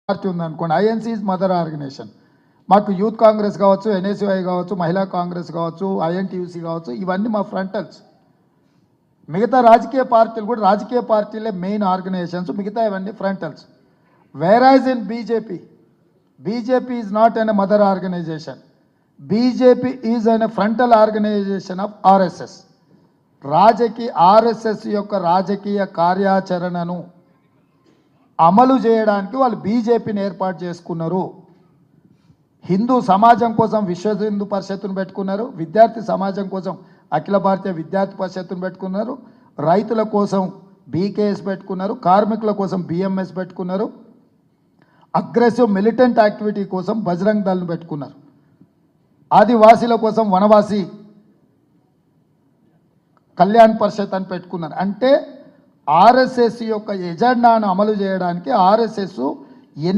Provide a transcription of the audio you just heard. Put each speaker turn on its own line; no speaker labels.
Party ఉందనుకోండి, INC is mother organisation. మాకు youth Congress కావచ్చు, ఎన్ఎస్యుఐ కావచ్చు, మహిళా కాంగ్రెస్ కావచ్చు, ఐఎన్టీయూసీ కావచ్చు, ఇవన్నీ మా ఫ్రంటల్స్. మిగతా రాజకీయ పార్టీలు కూడా రాజకీయ పార్టీలే మెయిన్ ఆర్గనైజేషన్స్, మిగతా ఇవన్నీ frontals. Whereas in BJP is not an mother organisation. BJP is an frontal organisation of RSS. RSS యొక్క రాజకీయ కార్యాచరణను అమలు చేయడానికి వాళ్ళు బీజేపీని ఏర్పాటు చేసుకున్నారు. హిందూ సమాజం కోసం విశ్వ హిందూ పరిషత్తును పెట్టుకున్నారు, విద్యార్థి సమాజం కోసం అఖిల భారతీయ విద్యార్థి పరిషత్తును పెట్టుకున్నారు, రైతుల కోసం బీకేఎస్ పెట్టుకున్నారు, కార్మికుల కోసం బిఎంఎస్ పెట్టుకున్నారు, అగ్రెసివ్ మిలిటెంట్ యాక్టివిటీ కోసం బజరంగ్ దళ్ను పెట్టుకున్నారు, ఆదివాసీల కోసం వనవాసి కళ్యాణ్ పరిషత్ అని పెట్టుకున్నారు. అంటే ఆర్ఎస్ఎస్ యొక్క ఎజెండాను అమలు చేయడానికి ఆర్ఎస్ఎస్